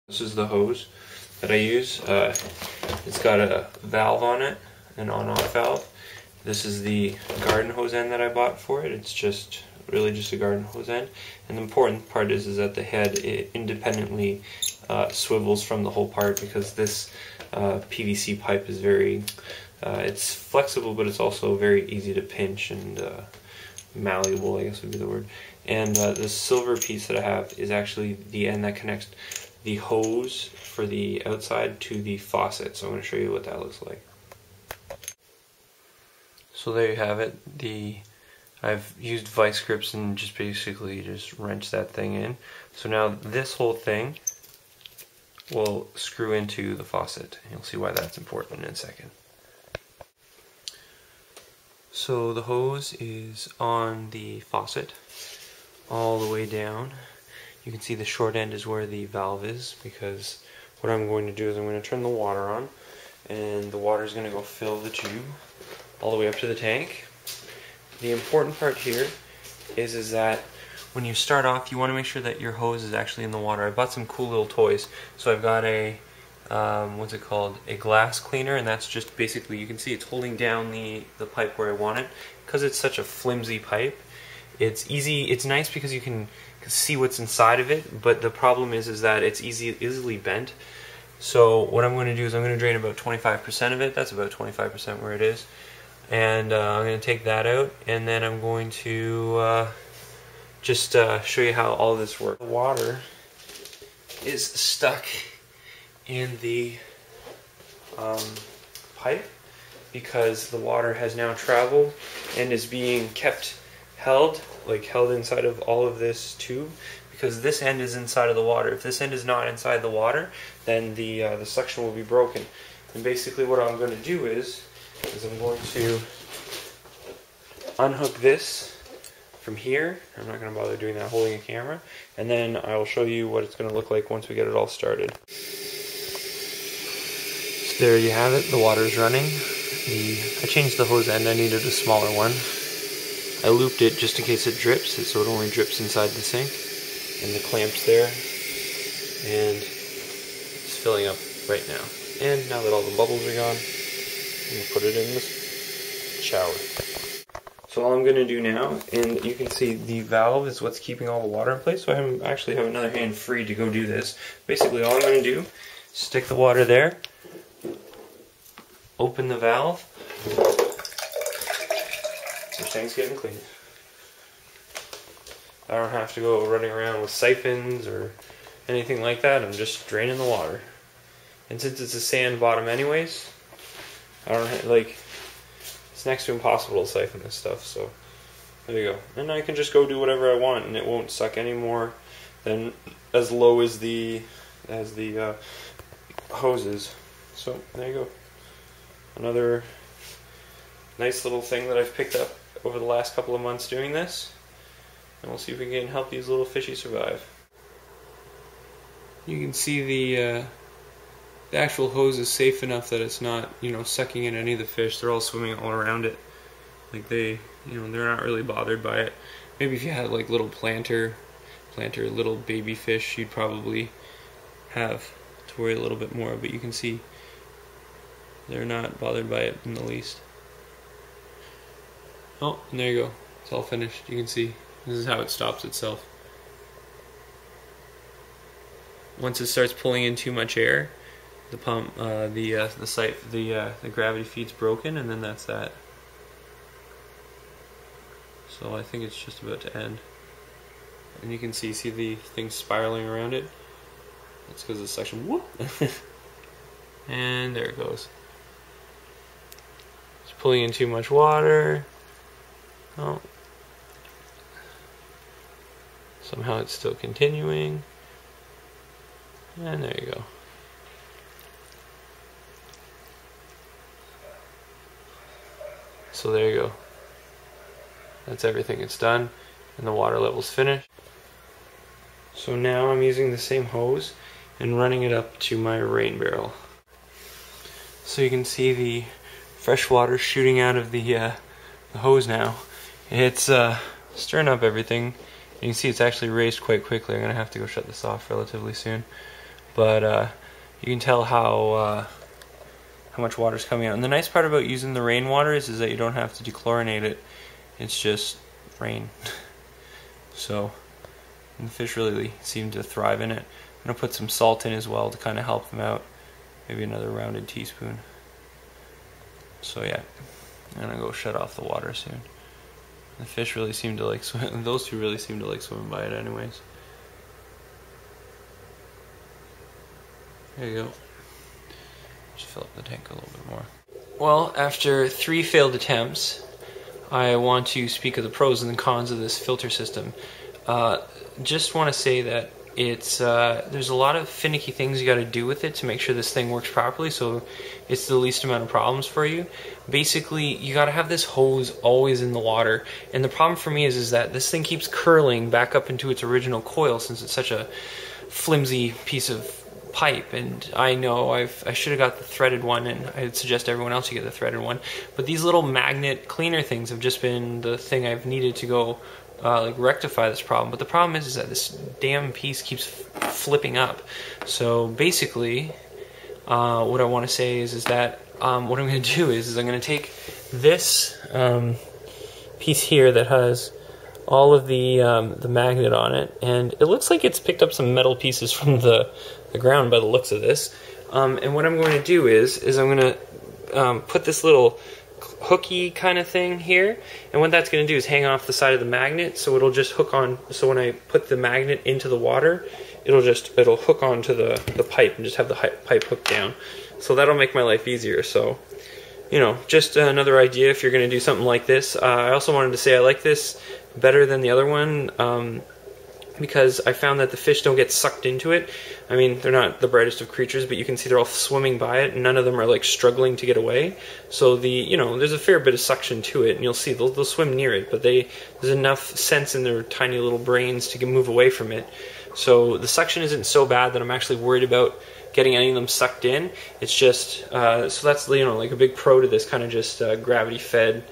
This is the hose that I use. It's got a valve on it, an on-off valve. This is the garden hose end that I bought for it. It's just really just a garden hose end. And the important part is that the head independently swivels from the whole part, because this PVC pipe is very, it's flexible, but it's also very easy to pinch and malleable, I guess would be the word. And the silver piece that I have is actually the end that connects the hose for the outside to the faucet. So I'm going to show you what that looks like. So there you have it. I've used vice grips and just basically just wrench that thing in. So now this whole thing will screw into the faucet. You'll see why that's important in a second. So the hose is on the faucet all the way down. You can see the short end is where the valve is, because what I'm going to do is I'm going to turn the water on, and the water is going to go fill the tube all the way up to the tank. The important part here is that when you start off, you want to make sure that your hose is actually in the water. I bought some cool little toys. So I've got a, what's it called? A glass cleaner, and that's just basically, you can see it's holding down the pipe where I want it. Because it's such a flimsy pipe, it's easy, it's nice because you can see what's inside of it, but the problem is that it's easily bent. So what I'm going to do is I'm going to drain about 25% of it. That's about 25% where it is. And I'm going to take that out, and then I'm going to just show you how all this works. The water is stuck in the pipe because the water has now traveled and is being held inside of all of this tube, because this end is inside of the water. If this end is not inside the water, then the suction will be broken. And basically what I'm going to do is I'm going to unhook this from here. I'm not going to bother doing that holding a camera, and then I will show you what it's going to look like once we get it all started. So there you have it, the water's running. I changed the hose end, I needed a smaller one. I looped it just in case it drips, so it only drips inside the sink. And the clamp's there, and it's filling up right now. And now that all the bubbles are gone, I'm going to put it in the shower. So all I'm going to do now, and you can see the valve is what's keeping all the water in place, so I actually have another hand free to go do this. Basically all I'm going to do is stick the water there, open the valve. This tank's getting clean. I don't have to go running around with siphons or anything like that. I'm just draining the water. And since it's a sand bottom anyways, I don't have, it's next to impossible to siphon this stuff, so there you go. And I can just go do whatever I want, and it won't suck any more than as low as the hoses. So there you go. Another nice little thing that I've picked up over the last couple of months doing this, and we'll see if we can help these little fishies survive. You can see the actual hose is safe enough that it's not, sucking in any of the fish. They're all swimming all around it. They're not really bothered by it. Maybe if you had little planter little baby fish, you'd probably have to worry a little bit more, but you can see they're not bothered by it in the least. Oh, and there you go. It's all finished. You can see this is how it stops itself. Once it starts pulling in too much air, the pump, the gravity feed's broken, and then that's that. So I think it's just about to end. And you can see the thing spiraling around it. That's because of the suction. Whoop! And there it goes. It's pulling in too much water. Oh. Somehow it's still continuing. And there you go. So there you go. That's everything. It's done, and the water level's finished. So now I'm using the same hose and running it up to my rain barrel. So you can see the fresh water shooting out of the hose now. It's stirring up everything. You can see it's actually raised quite quickly. I'm going to have to go shut this off relatively soon. but you can tell how much water's coming out. And the nice part about using the rainwater is that you don't have to dechlorinate it. It's just rain. So, and the fish really seem to thrive in it. I'm going to put some salt in as well to kind of help them out. Maybe another rounded teaspoon. So yeah, I'm going to go shut off the water soon. The fish really seem to like swim. Those two really seem to like swimming by it anyways. There you go. Just fill up the tank a little bit more. Well, after 3 failed attempts, I want to speak of the pros and the cons of this filter system. Just want to say that it's there's a lot of finicky things you got to do with it to make sure this thing works properly, so it's the least amount of problems for you. Basically, you got to have this hose always in the water, and the problem for me is that this thing keeps curling back up into its original coil since it's such a flimsy piece of pipe. And I know I should have got the threaded one, and I'd suggest everyone else you get the threaded one, but these little magnet cleaner things have just been the thing I've needed to go like rectify this problem. But the problem is that this damn piece keeps flipping up. So basically what I want to say is that what I'm going to do is I'm going to take this piece here that has all of the magnet on it, and it looks like it's picked up some metal pieces from the ground by the looks of this. And what I'm going to do is I'm going to put this little hooky kind of thing here, and what that's going to do is hang off the side of the magnet, so it'll just hook on. So when I put the magnet into the water, it'll hook onto the pipe and just have the pipe hooked down. So that'll make my life easier. So, you know, just another idea if you're going to do something like this. I also wanted to say I like this better than the other one because I found that the fish don't get sucked into it. I mean, they're not the brightest of creatures, but you can see they're all swimming by it, and none of them are like struggling to get away. So there's a fair bit of suction to it, and you'll see they'll swim near it, but there's enough sense in their tiny little brains to move away from it. So the suction isn't so bad that I'm actually worried about getting any of them sucked in. It's just so that's like a big pro to this kind of just gravity fed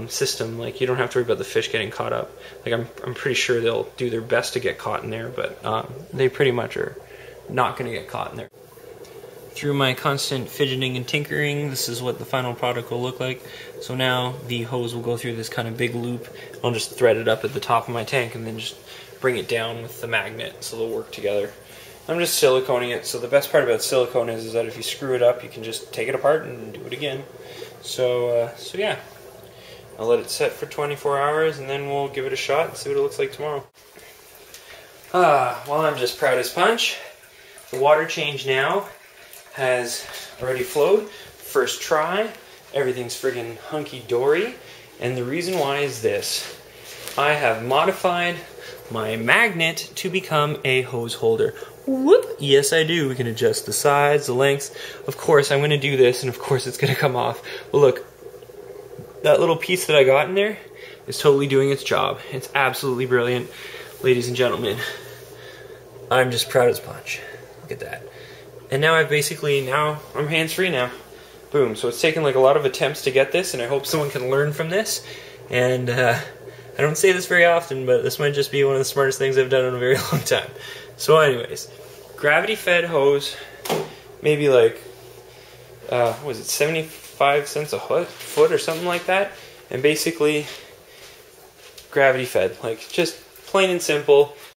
system. Like, you don't have to worry about the fish getting caught up. Like, I'm pretty sure they'll do their best to get caught in there, but they pretty much are not going to get caught in there. Through my constant fidgeting and tinkering, this is what the final product will look like. So now the hose will go through this kind of big loop. I'll just thread it up at the top of my tank and then just bring it down with the magnet so they'll work together. I'm just siliconing it. So the best part about silicone is that if you screw it up, you can just take it apart and do it again. So yeah. I'll let it set for 24 hours and then we'll give it a shot and see what it looks like tomorrow. Well, I'm just proud as punch. The water change now has already flowed. First try. Everything's friggin' hunky-dory. And the reason why is this. I have modified my magnet to become a hose holder. Whoop! Yes, I do. We can adjust the sides, the lengths. Of course, I'm going to do this, and of course it's going to come off. But look, that little piece that I got in there is totally doing its job. It's absolutely brilliant. Ladies and gentlemen, I'm just proud as punch. Look at that. And now I'm hands-free now. Boom. So it's taken like a lot of attempts to get this, and I hope someone can learn from this. And I don't say this very often, but this might just be one of the smartest things I've done in a very long time. So anyways, gravity-fed hose, maybe like, what was it, 75 cents a foot or something like that. And basically, gravity-fed, like just plain and simple.